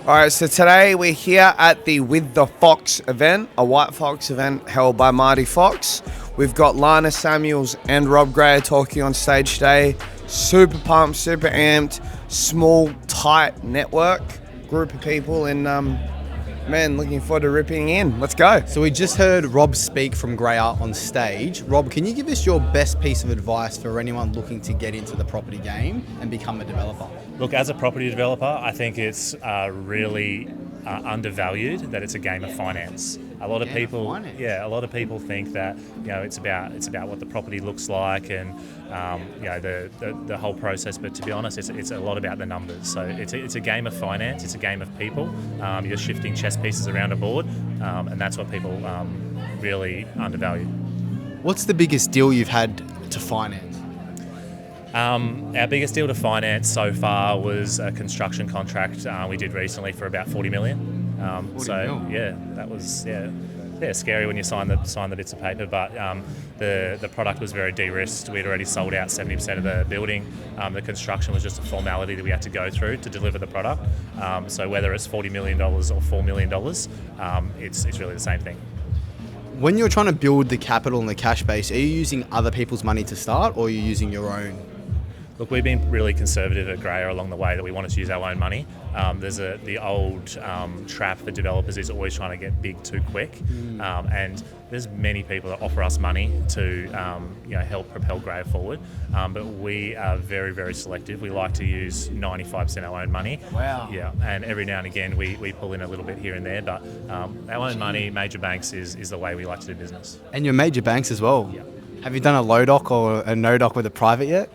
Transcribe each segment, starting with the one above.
All right, so today we're here at the With the Fox event, a White Fox event held by Marty Fox. We've got Lana Samuels and Rob Gray talking on stage today. Super pumped, super amped, small, tight network, group of people, and man, looking forward to ripping in. Let's go. So we just heard Rob speak from Grey Art on stage. Rob, can you give us your best piece of advice for anyone looking to get into the property game and become a developer? Look, as a property developer, I think it's really undervalued that it's a game of finance. A lot of people think that it's about what the property looks like and the whole process. But to be honest, it's a lot about the numbers. So it's a game of finance. It's a game of people. You're shifting chess pieces around a board, and that's what people really undervalue. What's the biggest deal you've had to finance? Our biggest deal to finance so far was a construction contract we did recently for about 40 million. That was scary when you sign the bits of paper, but the product was very de-risked. We'd already sold out 70% of the building. The construction was just a formality that we had to go through to deliver the product. So whether it's $40 million or $4 million, it's really the same thing. When you're trying to build the capital and the cash base, are you using other people's money to start, or are you using your own? Look, we've been really conservative at Greyer along the way that we wanted to use our own money. There's the old trap for developers is always trying to get big too quick, and there's many people that offer us money to help propel Greyer forward, but we are very, very selective. We like to use 95% our own money. Wow. Yeah, and every now and again we pull in a little bit here and there, but our own money, major banks is the way we like to do business. And your major banks as well. Yeah. Have you done a low doc or a no doc with a private yet?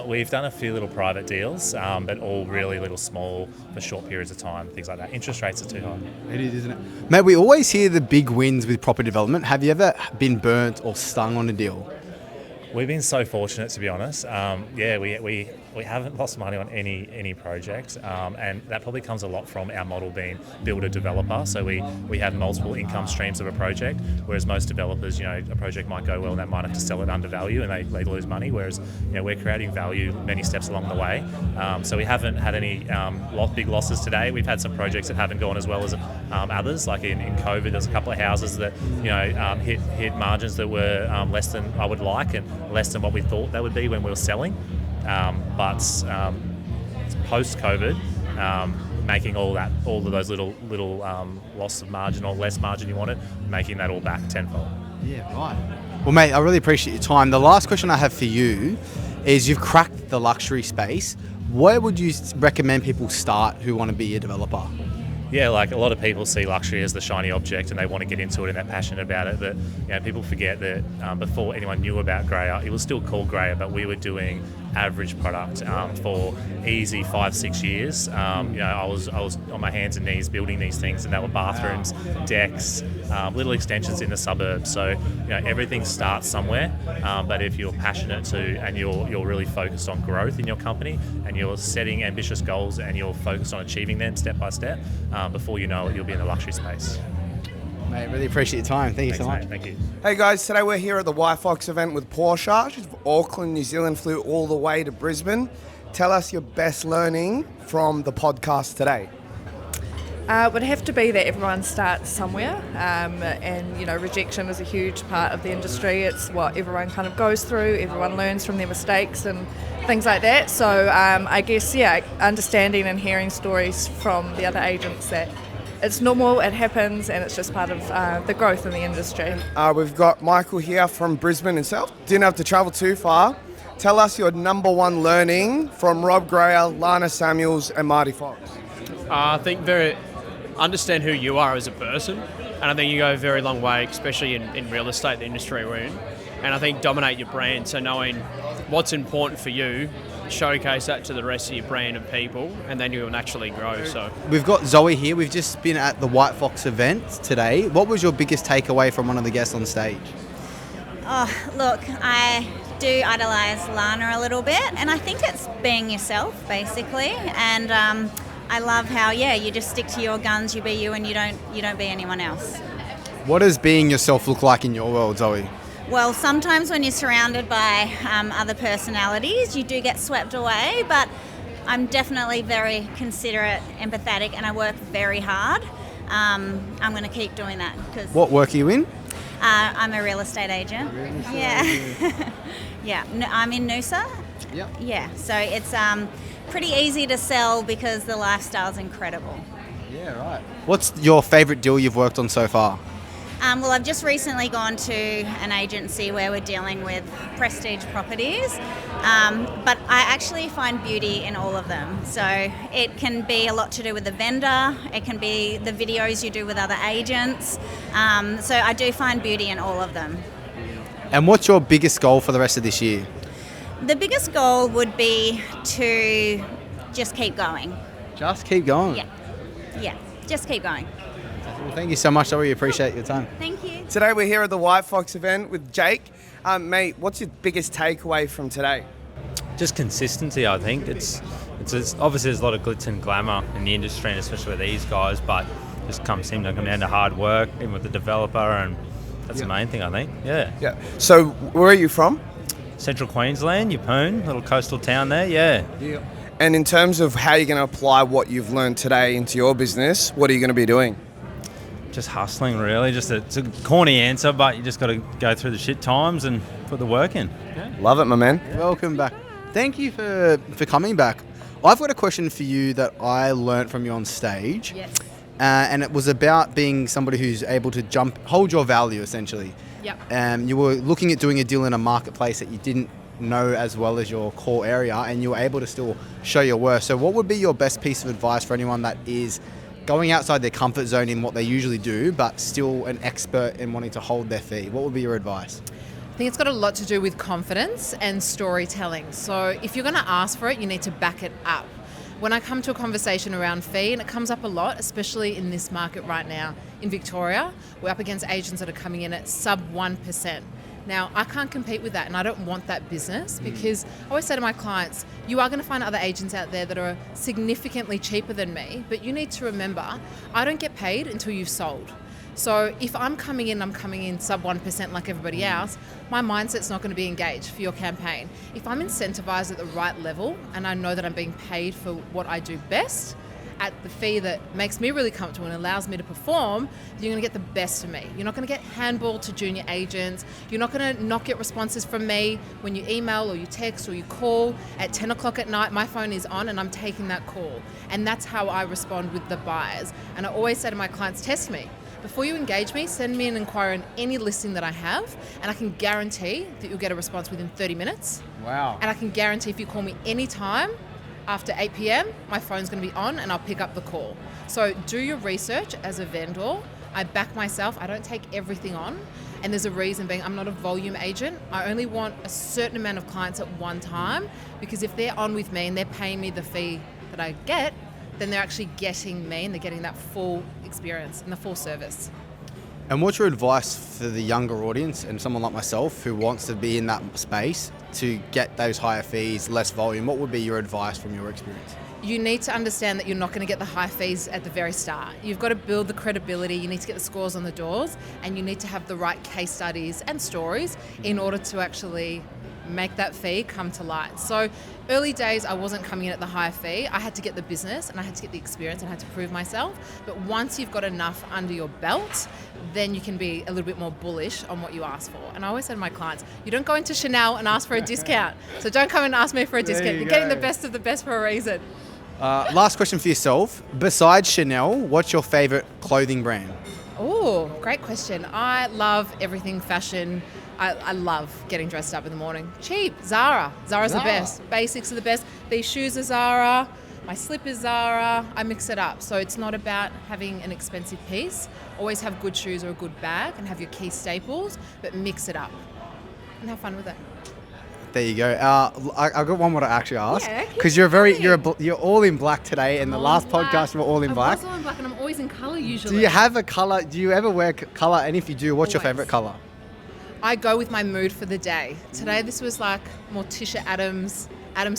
We've done a few little private deals, but all really little small for short periods of time, things like that. Interest rates are too high. It is, isn't it? Mate, we always hear the big wins with property development. Have you ever been burnt or stung on a deal? We've been so fortunate, to be honest. We haven't lost money on any project, and that probably comes a lot from our model being builder developer. So we have multiple income streams of a project, whereas most developers, a project might go well and they might have to sell it under value and they lose money. Whereas we're creating value many steps along the way. So we haven't had any big losses today. We've had some projects that haven't gone as well as others. Like in COVID, there's a couple of houses that hit margins that were less than I would like and less than what we thought they would be when we were selling. But post-COVID, making all of those little loss of margin or less margin you wanted, making that all back tenfold. Yeah, right. Well, mate, I really appreciate your time. The last question I have for you is you've cracked the luxury space. Where would you recommend people start who want to be a developer? Yeah, like a lot of people see luxury as the shiny object and they want to get into it and they're passionate about it. But people forget that before anyone knew about Greyer, it was still called Greyer, but we were doing average product for easy 5-6 years. I was on my hands and knees building these things, and they were bathrooms, decks, little extensions in the suburbs. So everything starts somewhere. But if you're passionate and you're really focused on growth in your company and you're setting ambitious goals and you're focused on achieving them step by step, before you know it, you'll be in the luxury space. Mate, really appreciate your time. Thank you so much. Mate. Thank you. Hey guys, today we're here at the WHITEFOX event with Porsche. She's from Auckland, New Zealand, flew all the way to Brisbane. Tell us your best learning from the podcast today. Would have to be that everyone starts somewhere, and rejection is a huge part of the industry. It's what everyone kind of goes through. Everyone learns from their mistakes and things like that. So I guess understanding and hearing stories from the other agents that it's normal, it happens, and it's just part of the growth in the industry. We've got Michael here from Brisbane himself. Didn't have to travel too far. Tell us your number one learning from Rob Greyer, Lana Samuels, and Marty Fox. I think understand who you are as a person, and I think you go a very long way, especially in real estate, the industry we're in. And I think dominate your brand, so knowing what's important for you, showcase that to the rest of your brand and people, and then you'll naturally grow. So we've got Zoe here. We've just been at the White Fox event today. What was your biggest takeaway from one of the guests on stage? Oh, look, I do idolise Lana a little bit, and I think it's being yourself, basically. And I love how, you just stick to your guns, you be you, and you don't be anyone else. What does being yourself look like in your world, Zoe? Well, sometimes when you're surrounded by other personalities, you do get swept away, but I'm definitely very considerate, empathetic, and I work very hard. I'm going to keep doing that because What work are you in? I'm a real estate agent. Yeah. Yeah. I'm in Noosa. Yep. Yeah. So it's pretty easy to sell because the lifestyle's incredible. Yeah, right. What's your favourite deal you've worked on so far? Well, I've just recently gone to an agency where we're dealing with prestige properties, but I actually find beauty in all of them. So it can be a lot to do with the vendor, it can be the videos you do with other agents. So I do find beauty in all of them. And what's your biggest goal for the rest of this year? The biggest goal would be to just keep going. Just keep going. Yeah, just keep going. Well, thank you so much. I really appreciate your time. Thank you. Today we're here at the White Fox event with Jake. Mate, what's your biggest takeaway from today? Just consistency, I think. It's obviously there's a lot of glitz and glamour in the industry, and especially with these guys, but just seem to come down to hard work, even with the developer, and that's the main thing, I think. Yeah. Yeah. So where are you from? Central Queensland, Yeppoon, little coastal town there. Yeah. And in terms of how you're going to apply what you've learned today into your business, what are you going to be doing? Just hustling, really. It's a corny answer, but you just got to go through the shit times and put the work in. Yeah. Love it, my man. Welcome back. Thank you for coming back. I've got a question for you that I learnt from you on stage. Yes. And it was about being somebody who's able to hold your value, essentially. Yep. You were looking at doing a deal in a marketplace that you didn't know as well as your core area, and you were able to still show your worth. So what would be your best piece of advice for anyone that is going outside their comfort zone in what they usually do, but still an expert in wanting to hold their fee? What would be your advice? I think it's got a lot to do with confidence and storytelling. So if you're going to ask for it, you need to back it up. When I come to a conversation around fee, and it comes up a lot, especially in this market right now in Victoria, we're up against agents that are coming in at sub 1%. Now, I can't compete with that, and I don't want that business because I always say to my clients, you are going to find other agents out there that are significantly cheaper than me, but you need to remember, I don't get paid until you've sold. So if I'm coming in sub 1% like everybody else, my mindset's not going to be engaged for your campaign. If I'm incentivized at the right level and I know that I'm being paid for what I do best, at the fee that makes me really comfortable and allows me to perform, you're going to get the best of me. You're not going to get handballed to junior agents. You're not going to not get responses from me when you email or you text or you call. At 10 o'clock at night, my phone is on and I'm taking that call. And that's how I respond with the buyers. And I always say to my clients, test me. Before you engage me, send me an inquiry on any listing that I have, and I can guarantee that you'll get a response within 30 minutes. Wow. And I can guarantee if you call me anytime after 8 p.m, my phone's going to be on and I'll pick up the call. So do your research as a vendor. I back myself. I don't take everything on. And there's a reason being I'm not a volume agent. I only want a certain amount of clients at one time, because if they're on with me and they're paying me the fee that I get, then they're actually getting me and they're getting that full experience and the full service. And what's your advice for the younger audience and someone like myself who wants to be in that space to get those higher fees, less volume? What would be your advice from your experience? You need to understand that you're not going to get the high fees at the very start. You've got to build the credibility, you need to get the scores on the doors, and you need to have the right case studies and stories in order to actually make that fee come to light. So early days, I wasn't coming in at the higher fee. I had to get the business and I had to get the experience and I had to prove myself. But once you've got enough under your belt, then you can be a little bit more bullish on what you ask for. And I always say to my clients, you don't go into Chanel and ask for a discount. So don't come and ask me for a discount. You're getting the best of the best for a reason. Last question for yourself. Besides Chanel, what's your favorite clothing brand? Oh, great question. I love everything fashion. I love getting dressed up in the morning. Cheap, Zara. Zara's the best. Basics are the best. These shoes are Zara. My slip is Zara. I mix it up. So it's not about having an expensive piece. Always have good shoes or a good bag and have your key staples, but mix it up and have fun with it. There you go. I've got one more to actually ask. Yeah, because you're all in black today, and the last podcast we're all in black. I'm all in black and I'm always in colour usually. Do you have a colour? Do you ever wear colour? And if you do, what's your favourite colour? I go with my mood for the day. Today this was like Morticia Adams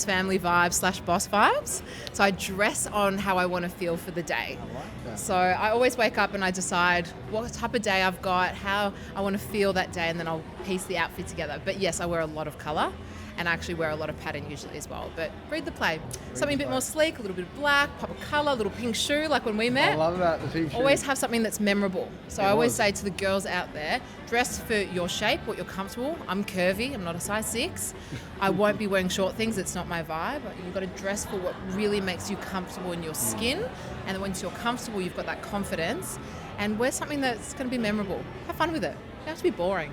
Family vibes / boss vibes. So I dress on how I want to feel for the day. I like that. So I always wake up and I decide what type of day I've got, how I want to feel that day, and then I'll piece the outfit together. But yes, I wear a lot of colour. and I actually wear a lot of pattern usually as well. But read the play. Something a bit more sleek, a little bit of black, pop of colour, a little pink shoe like when we met. I love that, the pink shoe. Always have something that's memorable. So I always say to the girls out there, dress for your shape, what you're comfortable. I'm curvy, I'm not a size 6. I won't be wearing short things, it's not my vibe. You've got to dress for what really makes you comfortable in your skin. And then once you're comfortable, you've got that confidence. And wear something that's going to be memorable. Have fun with it. It doesn't have to be boring.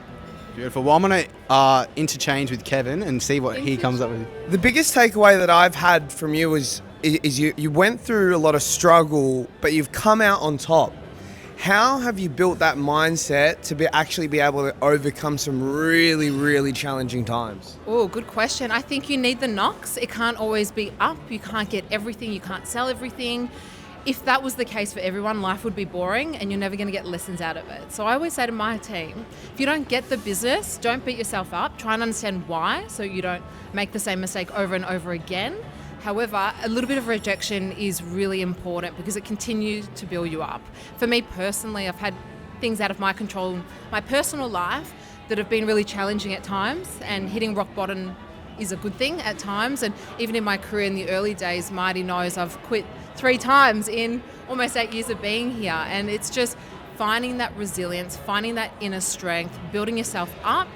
Beautiful. Well, I'm going to interchange with Kevin and see what he comes up with. The biggest takeaway that I've had from you is you went through a lot of struggle, but you've come out on top. How have you built that mindset to actually be able to overcome some really, really challenging times? Oh, good question. I think you need the knocks. It can't always be up. You can't get everything. You can't sell everything. If that was the case for everyone, life would be boring and you're never going to get lessons out of it. So I always say to my team, if you don't get the business, don't beat yourself up. Try and understand why so you don't make the same mistake over and over again. However, a little bit of rejection is really important because it continues to build you up. For me personally, I've had things out of my control, my personal life, that have been really challenging at times, and hitting rock bottom is a good thing at times. And even in my career in the early days, Marty knows I've quit 3 times in almost 8 years of being here. And it's just finding that resilience, finding that inner strength, building yourself up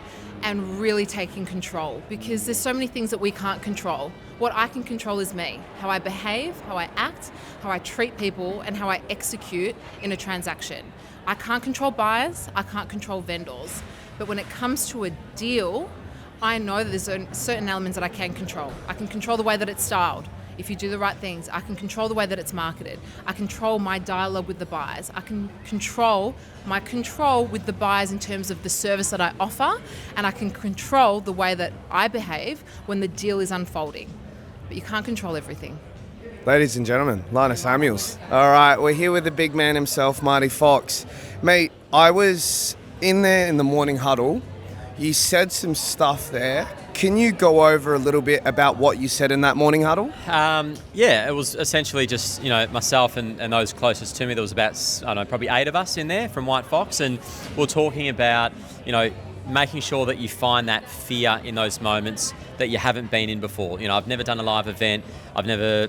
and really taking control, because there's so many things that we can't control. What I can control is me, how I behave, how I act, how I treat people, and how I execute in a transaction. I can't control buyers, I can't control vendors. But when it comes to a deal, I know that there's certain elements that I can control. I can control the way that it's styled. If you do the right things, I can control the way that it's marketed. I control my dialogue with the buyers. I can control my control with the buyers in terms of the service that I offer, and I can control the way that I behave when the deal is unfolding. But you can't control everything. Ladies and gentlemen, Lana Samuels. All right, we're here with the big man himself, Marty Fox. Mate, I was in there in the morning huddle. You said some stuff there. Can you go over a little bit about what you said in that morning huddle? Yeah, it was essentially just, myself and those closest to me. There was about, probably 8 of us in there from WHITEFOX, and we're talking about, making sure that you find that fear in those moments that you haven't been in before. I've never done a live event. I've never,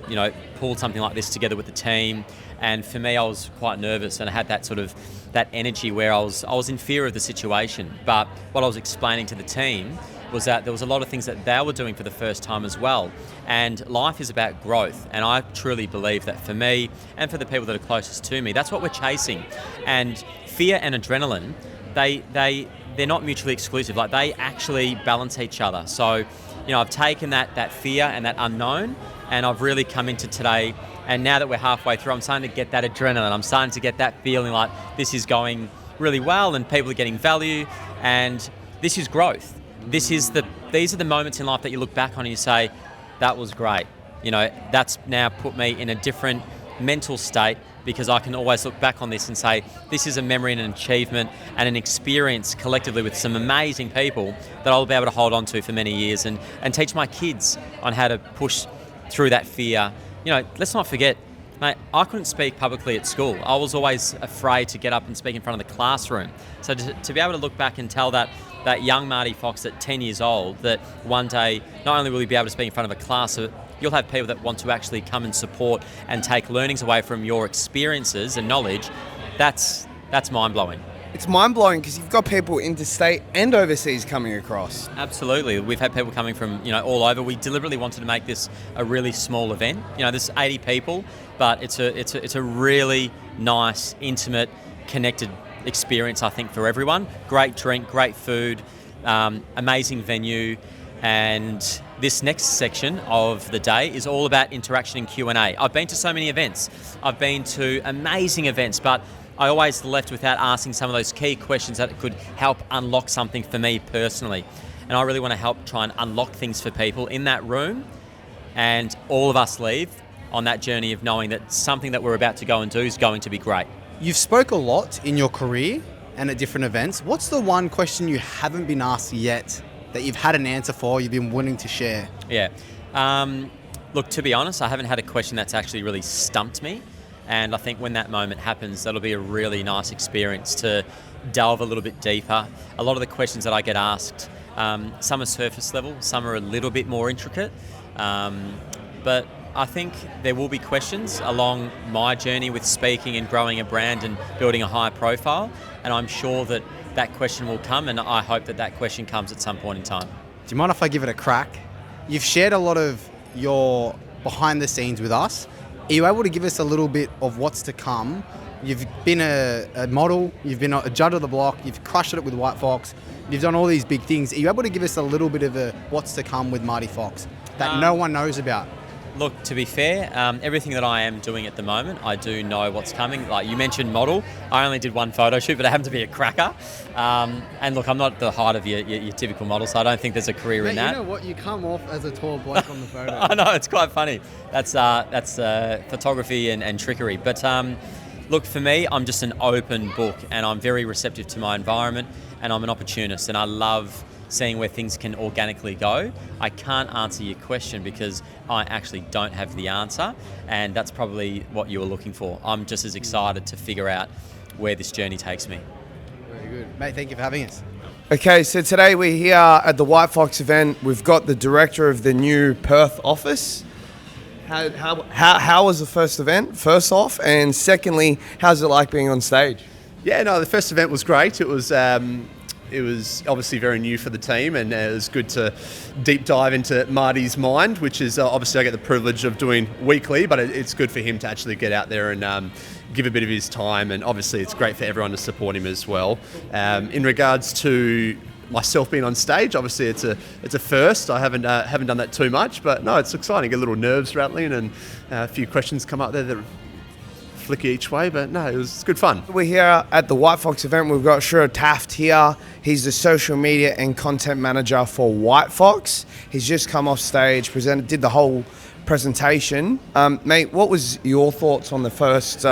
pulled something like this together with the team. And for me, I was quite nervous, and I had that sort of that energy where I was in fear of the situation. But what I was explaining to the team was that there was a lot of things that they were doing for the first time as well. And life is about growth. And I truly believe that for me and for the people that are closest to me, that's what we're chasing. And fear and adrenaline, they're not mutually exclusive. Like, they actually balance each other. So, I've taken that fear and that unknown, and I've really come into today. And now that we're halfway through, I'm starting to get that adrenaline. I'm starting to get that feeling like this is going really well and people are getting value, and this is growth. These are the moments in life that you look back on and you say, that was great. That's now put me in a different mental state, because I can always look back on this and say, this is a memory and an achievement and an experience collectively with some amazing people that I'll be able to hold on to for many years, and teach my kids on how to push through that fear. Let's not forget, mate, I couldn't speak publicly at school. I was always afraid to get up and speak in front of the classroom. So to be able to look back and tell that young Marty Fox at 10 years old that one day, not only will you be able to speak in front of a class, you'll have people that want to actually come and support and take learnings away from your experiences and knowledge, that's mind-blowing. It's mind-blowing because you've got people interstate and overseas coming across. Absolutely. We've had people coming from, all over. We deliberately wanted to make this a really small event. There's 80 people, but it's a really nice, intimate, connected experience, I think, for everyone. Great drink, great food, amazing venue. And this next section of the day is all about interaction and Q&A. I've been to so many events. I've been to amazing events, but I always left without asking some of those key questions that could help unlock something for me personally. And I really want to help try and unlock things for people in that room, and all of us leave on that journey of knowing that something that we're about to go and do is going to be great. You've spoke a lot in your career and at different events. What's the one question you haven't been asked yet that you've had an answer for, you've been wanting to share? Yeah. Look, to be honest, I haven't had a question that's actually really stumped me. And I think when that moment happens, that'll be a really nice experience to delve a little bit deeper. A lot of the questions that I get asked Some are surface level, some are a little bit more intricate. But I think there will be questions along my journey with speaking and growing a brand and building a high profile. And I'm sure that that question will come, and I hope that that question comes at some point in time. Do you mind if I give it a crack? You've shared a lot of your behind the scenes with us. Are you able to give us a little bit of what's to come? You've been a model, you've been a judge of the block, you've crushed it with White Fox, you've done all these big things. Are you able to give us a little bit of a what's to come with Marty Fox that no one knows about? Look, to be fair, everything that I am doing at the moment, I do know what's coming. Like you mentioned model, I only did one photo shoot, but it happened to be a cracker. And look, I'm not the height of your typical model, so I don't think there's a career in that. You know what? You come off as a tall bloke on the photo. I know, it's quite funny. That's photography and trickery. But look, for me, I'm just an open book, and I'm very receptive to my environment, and I'm an opportunist, and I love seeing where things can organically go. I can't answer your question because I actually don't have the answer, and that's probably what you were looking for. I'm just as excited to figure out where this journey takes me. Very good. Mate, thank you for having us. Okay, so today we're here at the White Fox event. We've got the director of the new Perth office. How was the first event, first off? And secondly, how's it like being on stage? Yeah, no, the first event was great. It was obviously very new for the team, and it was good to deep dive into Marty's mind, which is obviously I get the privilege of doing weekly, but it's good for him to actually get out there and give a bit of his time, and obviously it's great for everyone to support him as well. In regards to myself being on stage, obviously it's a first. I haven't done that too much, but no, it's exciting. Get a little nerves rattling, and a few questions come up there that flicky each way, but no, it's good fun. We're here at the White Fox event. We've got Shura Taft here. He's the social media and content manager for White Fox. He's just come off stage, did the whole presentation. Mate, what was your thoughts on the first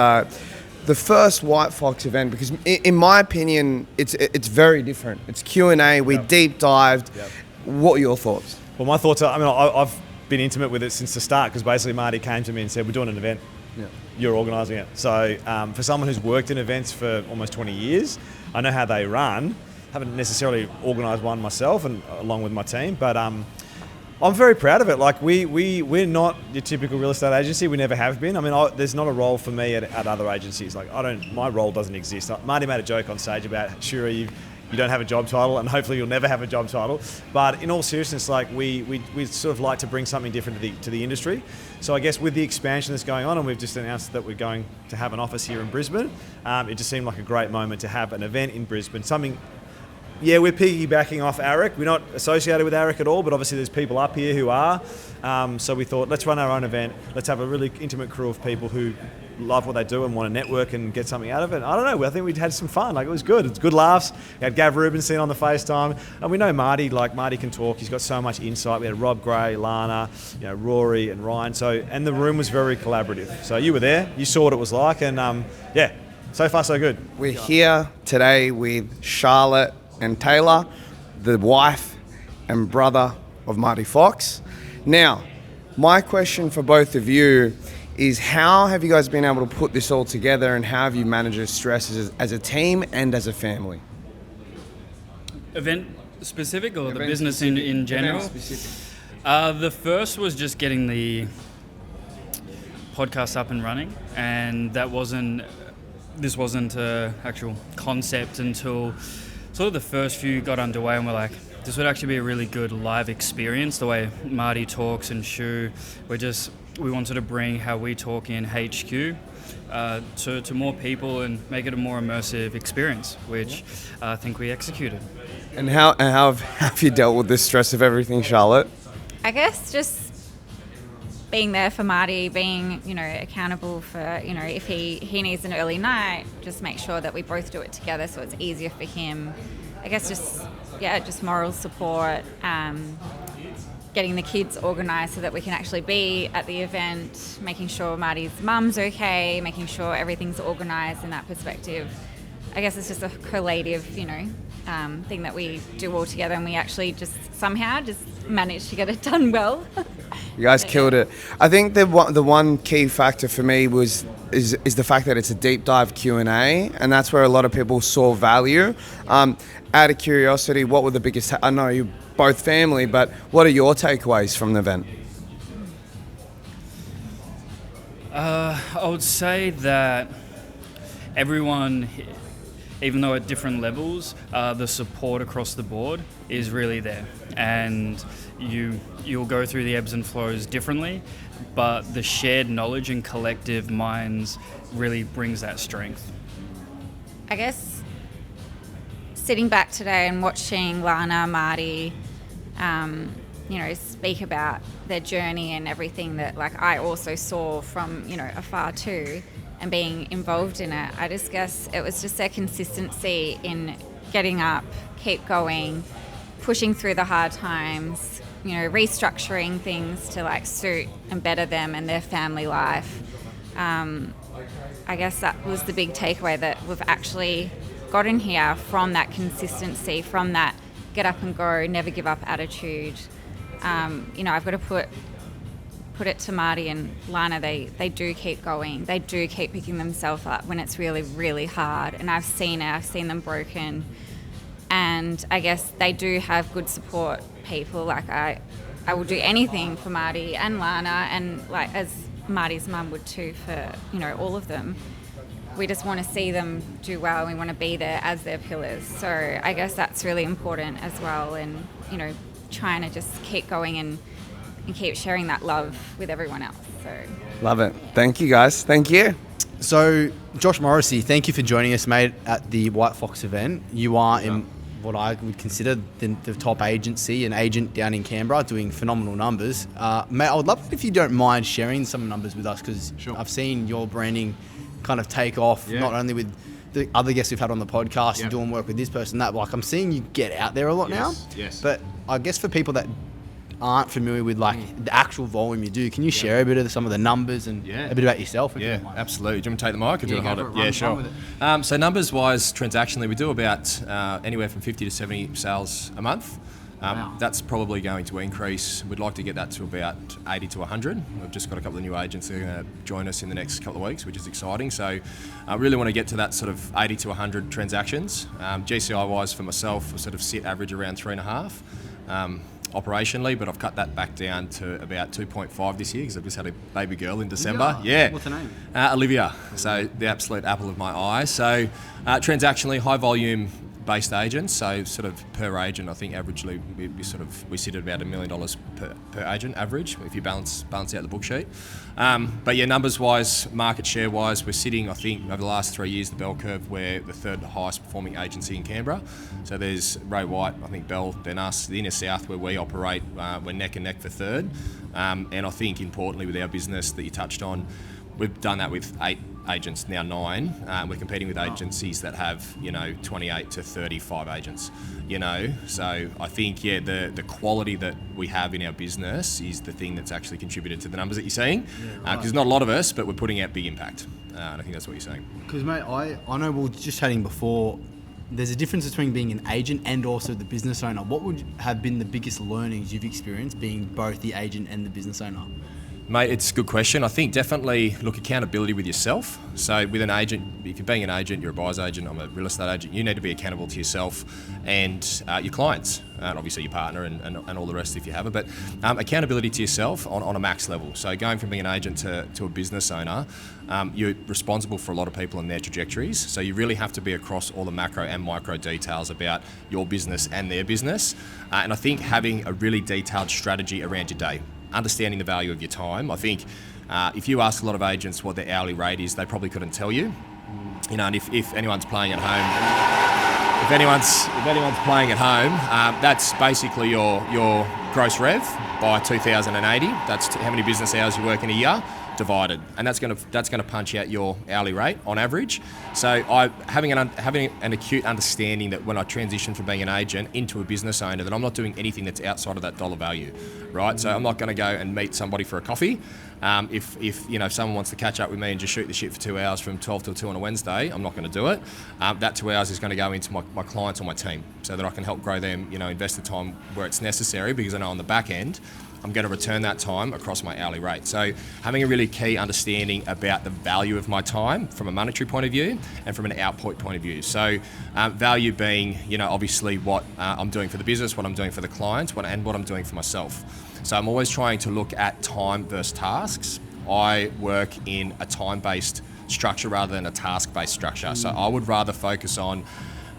White Fox event? Because in my opinion, it's very different. It's Q&A. We deep dived. Yep. What are your thoughts? Well, my thoughts are, I've been intimate with it since the start, because basically Marty came to me and said, we're doing an event. Yeah. You're organising it. So for someone who's worked in events for almost 20 years, I know how they run. Haven't necessarily organised one myself, and along with my team, but I'm very proud of it. Like we're not your typical real estate agency. We never have been. There's not a role for me at other agencies. Like my role doesn't exist. Marty made a joke on stage about, sure, you don't have a job title, and hopefully you'll never have a job title. But in all seriousness, like we sort of like to bring something different to the industry. So I guess with the expansion that's going on, and we've just announced that we're going to have an office here in Brisbane, it just seemed like a great moment to have an event in Brisbane. Yeah, we're piggybacking off ARIC. We're not associated with ARIC at all, but obviously there's people up here who are. So we thought, let's run our own event. Let's have a really intimate crew of people who love what they do and want to network and get something out of it. I don't know, I think we'd had some fun. Like, it was good. It's good laughs. We had Gav Rubinstein on the FaceTime. And we know Marty, Marty can talk. He's got so much insight. We had Rob Gray, Lana, Rory and Ryan. And the room was very collaborative. So you were there. You saw what it was like. And yeah, so far so good. We're here today with Charlotte and Taylor, the wife and brother of Marty Fox. Now, my question for both of you is, how have you guys been able to put this all together, and how have you managed the stresses as a team and as a family? Event specific, or the business in general? Event specific. The first was just getting the podcast up and running, and this wasn't an actual concept until sort of the first few got underway, and we're like, this would actually be a really good live experience, the way Marty talks and Shu. We wanted to bring how we talk in HQ to more people and make it a more immersive experience, which I think we executed. And how have you dealt with the stress of everything, Charlotte? I guess just being there for Marty, being, accountable for, if he needs an early night, just make sure that we both do it together so it's easier for him. I guess just moral support, getting the kids organised so that we can actually be at the event, making sure Marty's mum's okay, making sure everything's organised in that perspective. I guess it's just a collative, thing that we do all together, and we actually just somehow just managed to get it done well. You guys killed it. I think the one key factor for me is the fact that it's a deep dive Q&A, and that's where a lot of people saw value. Out of curiosity, what were the biggest? I know you're both family, but what are your takeaways from the event? I would say that everyone, even though at different levels, the support across the board is really there, and you'll go through the ebbs and flows differently, but the shared knowledge and collective minds really brings that strength. I guess sitting back today and watching Lana, Marty, speak about their journey and everything that I also saw from afar too, and being involved in it, I just guess it was just their consistency in getting up, keep going, pushing through the hard times, restructuring things to suit and better them and their family life. I guess that was the big takeaway, that we've actually gotten here from that consistency, from that get up and go, never give up attitude. I've got to put it to Marty and Lana, they do keep going. They do keep picking themselves up when it's really, really hard. And I've seen them broken. And I guess they do have good support people. I will do anything for Marty and Lana, and as Marty's mum would too, for, all of them. We just want to see them do well. We want to be there as their pillars. So I guess that's really important as well. And, trying to just keep going and keep sharing that love with everyone else. So Love it. Thank you, guys. Thank you. So, Josh Morrissey, thank you for joining us, mate, at the White Fox event. You are in what I would consider the top agency, an agent down in Canberra, doing phenomenal numbers. Mate, I would love it if you don't mind sharing some numbers with us, because I've seen your branding kind of take off, not only with the other guests we've had on the podcast and doing work with this person, that. I'm seeing you get out there a lot now. Yes. But I guess for people that aren't familiar with the actual volume you do, can you share a bit of some of the numbers and a bit about yourself? Yeah, absolutely. Do you want me to take the mic or do you want to hold it? Yeah, sure. With it. So numbers wise, transactionally, we do about anywhere from 50 to 70 sales a month. That's probably going to increase. We'd like to get that to about 80 to 100. We've just got a couple of new agents that are going to join us in the next couple of weeks, which is exciting. So I really want to get to that sort of 80 to 100 transactions. GCI wise for myself, I sort of sit average around 3.5. Operationally, but I've cut that back down to about 2.5 this year because I've just had a baby girl in December. Yeah. What's her name? Olivia. So the absolute apple of my eye. So transactionally, high volume based agents. So sort of per agent, I think averagely we sit at about $1 million per agent average if you balance out the book sheet. But yeah, numbers wise, market share wise, we're sitting, I think, over the last 3 years, the bell curve, we're the third highest performing agency in Canberra. So there's Ray White, I think Bell, then us, the inner south where we operate, we're neck and neck for third. And I think importantly with our business that you touched on, we've done that with 8 agents, now 9. We're competing with agencies that have, 28 to 35 agents, So I think, the quality that we have in our business is the thing that's actually contributed to the numbers that you're seeing. Because there's not a lot of us, but we're putting out big impact. And I think that's what you're saying. Because, mate, I know we were just chatting before, there's a difference between being an agent and also the business owner. What would have been the biggest learnings you've experienced being both the agent and the business owner? Mate, it's a good question. I think definitely look accountability with yourself. So with an agent, if you're being an agent, you're a buyer's agent, I'm a real estate agent, you need to be accountable to yourself and your clients, and obviously your partner and all the rest if you have it. But accountability to yourself on a max level. So going from being an agent to a business owner, you're responsible for a lot of people and their trajectories. So you really have to be across all the macro and micro details about your business and their business. And I think having a really detailed strategy around your day, understanding the value of your time. I think if you ask a lot of agents what their hourly rate is, they probably couldn't tell you. And if anyone's playing at home, if anyone's playing at home, that's basically your gross rev by 2080. That's how many business hours you work in a year. divided, and that's going to punch out your hourly rate on average. So having an acute understanding that when I transition from being an agent into a business owner, that I'm not doing anything that's outside of that dollar value, right? So I'm not going to go and meet somebody for a coffee. If someone wants to catch up with me and just shoot the shit for 2 hours from 12 till 2 on a Wednesday, I'm not going to do it. That 2 hours is going to go into my clients or my team so that I can help grow them, invest the time where it's necessary, because I know on the back end, I'm going to return that time across my hourly rate. So having a really key understanding about the value of my time from a monetary point of view and from an output point of view. So value being, obviously what I'm doing for the business, what I'm doing for the clients, and what I'm doing for myself. So I'm always trying to look at time versus tasks. I work in a time-based structure rather than a task-based structure. So I would rather focus on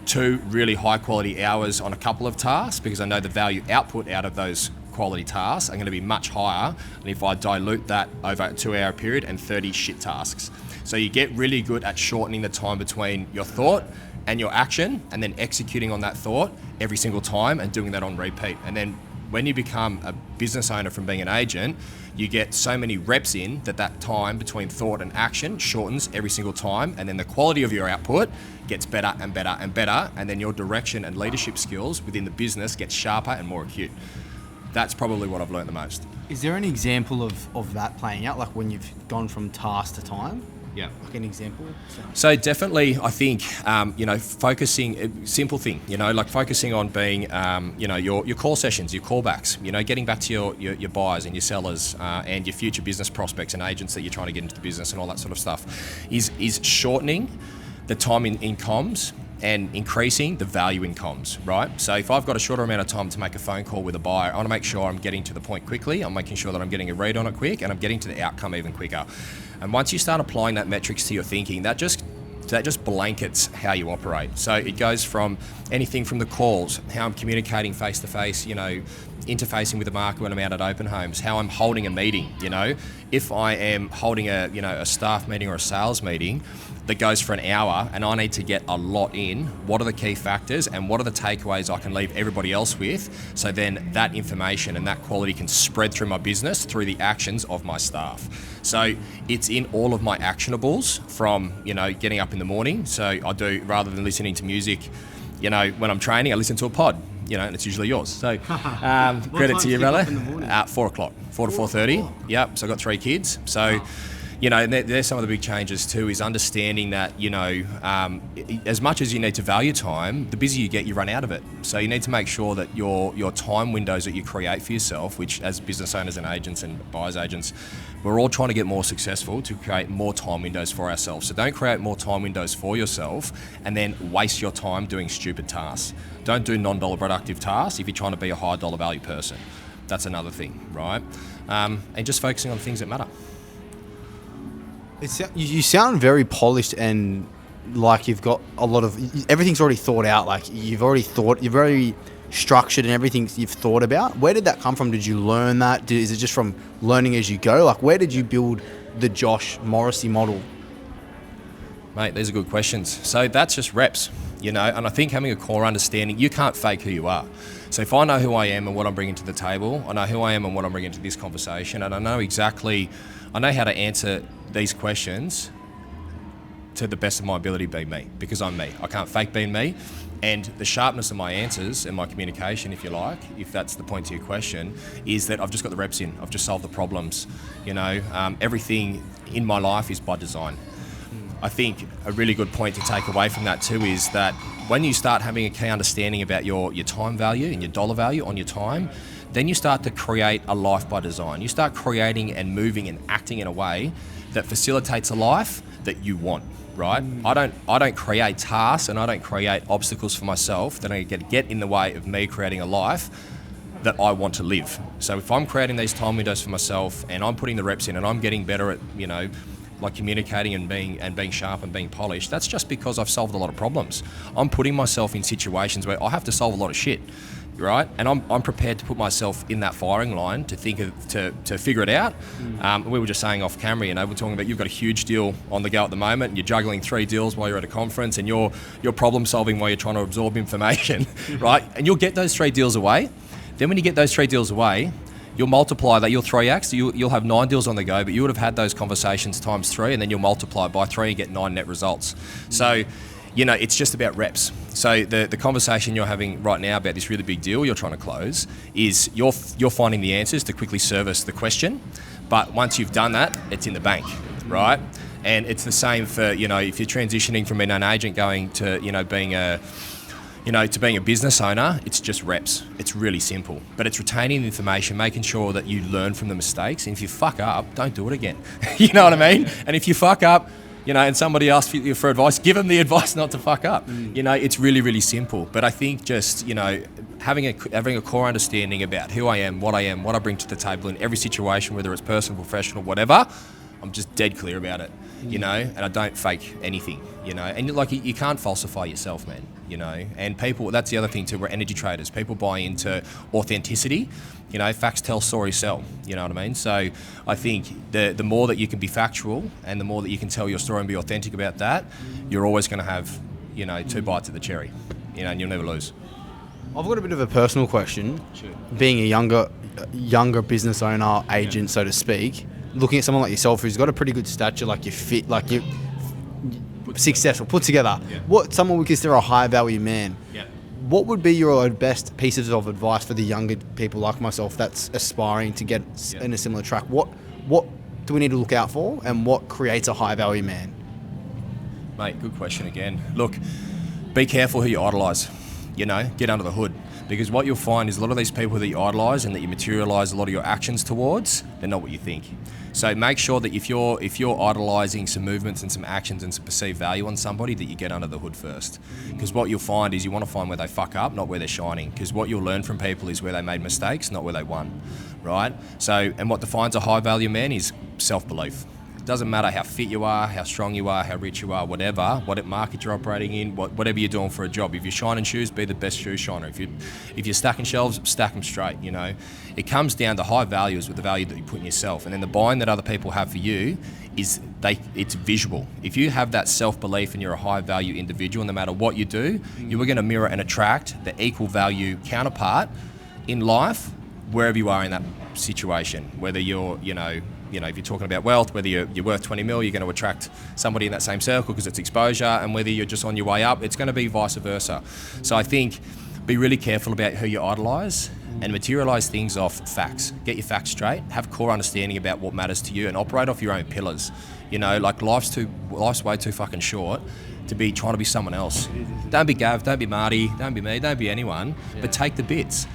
2 really high-quality hours on a couple of tasks, because I know the value output out of those quality tasks are going to be much higher than if I dilute that over a 2-hour period and 30 shit tasks. So you get really good at shortening the time between your thought and your action, and then executing on that thought every single time and doing that on repeat. And then when you become a business owner from being an agent, you get so many reps in that time between thought and action shortens every single time, and then the quality of your output gets better and better and better, and then your direction and leadership skills within the business gets sharper and more acute. That's probably what I've learned the most. Is there an example of that playing out, like when you've gone from task to time? Yeah. Like an example? So definitely, I think, focusing, simple thing, like focusing on being, your call sessions, your callbacks, getting back to your buyers and your sellers and your future business prospects and agents that you're trying to get into the business and all that sort of stuff, is shortening the time in comms and increasing the value in comms, right? So if I've got a shorter amount of time to make a phone call with a buyer, I want to make sure I'm getting to the point quickly, I'm making sure that I'm getting a read on it quick, and I'm getting to the outcome even quicker. And once you start applying that metrics to your thinking, that just blankets how you operate. So it goes from anything from the calls, how I'm communicating face to face, interfacing with the market when I'm out at open homes, how I'm holding a meeting, if I am holding a staff meeting or a sales meeting that goes for an hour and I need to get a lot in, what are the key factors and what are the takeaways I can leave everybody else with, so then that information and that quality can spread through my business through the actions of my staff. So it's in all of my actionables from, getting up in the morning. So I do, rather than listening to music, when I'm training, I listen to a pod, and it's usually yours. So credit to you, brother. 4 o'clock, 4 to 4:30. Yep. So I've got 3 kids. So, there's some of the big changes too, is understanding that, as much as you need to value time, the busier you get, you run out of it. So you need to make sure that your time windows that you create for yourself, which as business owners and agents and buyers agents, we're all trying to get more successful to create more time windows for ourselves. So don't create more time windows for yourself and then waste your time doing stupid tasks. Don't do non-dollar productive tasks if you're trying to be a high dollar value person. That's another thing, right? And just focusing on things that matter. You sound very polished and like you've got a lot of everything's already thought out. Like you're very structured and everything you've thought about. Where did that come from? Did you learn that? Is it just from learning as you go? Like where did you build the Josh Morrissey model? Mate, these are good questions. So that's just reps, and I think having a core understanding, you can't fake who you are. So if I know who I am and what I'm bringing to the table, I know who I am and what I'm bringing to this conversation, and I know how to answer these questions to the best of my ability being me, because I'm me. I can't fake being me. And the sharpness of my answers and my communication, if you like, if that's the point to your question, is that I've just got the reps in. I've just solved the problems. Everything in my life is by design. I think a really good point to take away from that too is that when you start having a key understanding about your time value and your dollar value on your time, then you start to create a life by design. You start creating and moving and acting in a way that facilitates a life that you want, right? I don't create tasks and I don't create obstacles for myself that are going to get in the way of me creating a life that I want to live. So if I'm creating these time windows for myself and I'm putting the reps in and I'm getting better at, like communicating and being sharp and being polished, that's just because I've solved a lot of problems. I'm putting myself in situations where I have to solve a lot of shit, right? And I'm prepared to put myself in that firing line to figure it out. We were just saying off camera, we're talking about you've got a huge deal on the go at the moment and you're juggling 3 deals while you're at a conference and you're problem solving while you're trying to absorb information, right? And you'll get those 3 deals away. Then when you get those 3 deals away, you'll multiply that. You'll 3x. You'll have 9 deals on the go, but you would have had those conversations times 3, and then you'll multiply by 3 and get 9 net results. So, it's just about reps. So the conversation you're having right now about this really big deal you're trying to close is you're finding the answers to quickly service the question, but once you've done that, it's in the bank, right? And it's the same for, if you're transitioning from being an agent going to, being a business owner, it's just reps. It's really simple, but it's retaining the information, making sure that you learn from the mistakes. And if you fuck up, don't do it again. You know what I mean? And if you fuck up, and somebody asks you for advice, give them the advice not to fuck up. It's really, really simple. But I think just, having a core understanding about who I am, what I bring to the table in every situation, whether it's personal, professional, whatever, I'm just dead clear about it, and I don't fake anything, and you can't falsify yourself, man, and people, that's the other thing too, we're energy traders. People buy into authenticity, facts tell, stories sell, you know what I mean? So I think the more that you can be factual and the more that you can tell your story and be authentic about that, you're always going to have, 2 bites of the cherry, and you'll never lose. I've got a bit of a personal question. Sure. Being a younger business owner, agent, so to speak, looking at someone like yourself who's got a pretty good stature, like you're fit, like you're successful, put together, what someone would consider a high value man. What would be your best pieces of advice for the younger people like myself that's aspiring to get in a similar track? What do we need to look out for, and what creates a high value man? Mate, good question again. Look, be careful who you idolise. Get under the hood. Because what you'll find is a lot of these people that you idolise and that you materialise a lot of your actions towards, they're not what you think. So make sure that if you're idolising some movements and some actions and some perceived value on somebody, that you get under the hood first. Because what you'll find is you want to find where they fuck up, not where they're shining. Because what you'll learn from people is where they made mistakes, not where they won, right? So, and what defines a high value man is self-belief. Doesn't matter how fit you are, how strong you are, how rich you are, whatever, what market you're operating in, whatever you're doing for a job. If you're shining shoes, be the best shoe shiner. If you're stacking shelves, stack them straight, It comes down to high values with the value that you put in yourself. And then the buying that other people have for you is it's visual. If you have that self-belief and you're a high value individual, no matter what you do, you are going to mirror and attract the equal value counterpart in life, wherever you are in that situation, whether you're, if you're talking about wealth, whether you're worth 20 mil, you're going to attract somebody in that same circle because it's exposure, and whether you're just on your way up, it's going to be vice versa. So I think be really careful about who you idolise and materialise things off facts. Get your facts straight, have core understanding about what matters to you, and operate off your own pillars. Life's way too fucking short to be trying to be someone else. Don't be Gav, don't be Marty, don't be me, don't be anyone, but take the bits.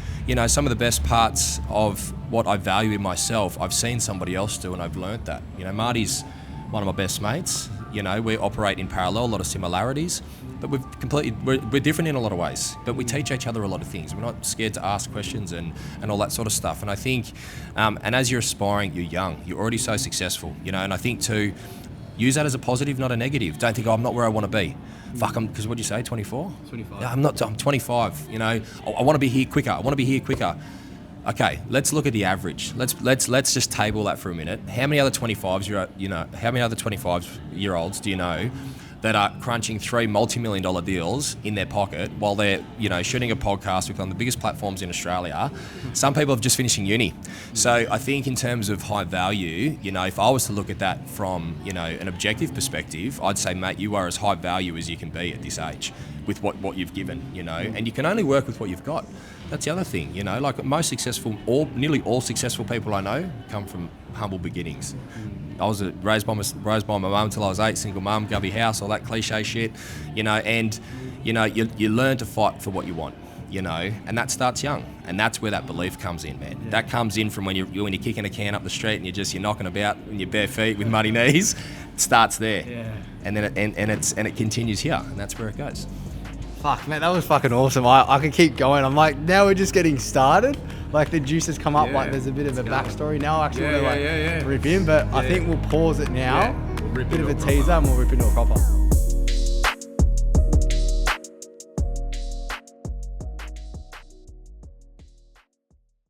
Some of the best parts of what I value in myself, I've seen somebody else do, and I've learnt that. Marty's one of my best mates. We operate in parallel, a lot of similarities, but we're different in a lot of ways. But we teach each other a lot of things. We're not scared to ask questions and all that sort of stuff. And I think, and as you're aspiring, you're young, you're already so successful, and I think too, use that as a positive, not a negative. Don't think, I'm not where I want to be. Fuck, because what do you say, 24? 25. Yeah, I'm 25, I want to be here quicker. Okay, let's look at the average. Let's just table that for a minute. How many other 25-year-olds do you know that are crunching 3 multi-million-dollar deals in their pocket while they're, shooting a podcast with one of the biggest platforms in Australia? Some people have just finishing uni. So I think in terms of high value, if I was to look at that from, an objective perspective, I'd say, mate, you are as high value as you can be at this age with what you've given, and you can only work with what you've got. That's the other thing, like most successful, nearly all successful people I know come from humble beginnings. I was raised by my mum until I was 8, single mum, gubby house, all that cliche shit, and you learn to fight for what you want, and that starts young, and that's where that belief comes in, man. Yeah. That comes in from when you're kicking a can up the street and you're knocking about in your bare feet with muddy knees. It starts there, and then it continues here, and that's where it goes. Fuck, man, that was fucking awesome. I could keep going. I'm like, now we're just getting started. Like, the juice has come up, like there's a bit of a backstory now. I actually want to rip in, but I think we'll pause it now. Bit of a teaser, and we'll rip into a proper.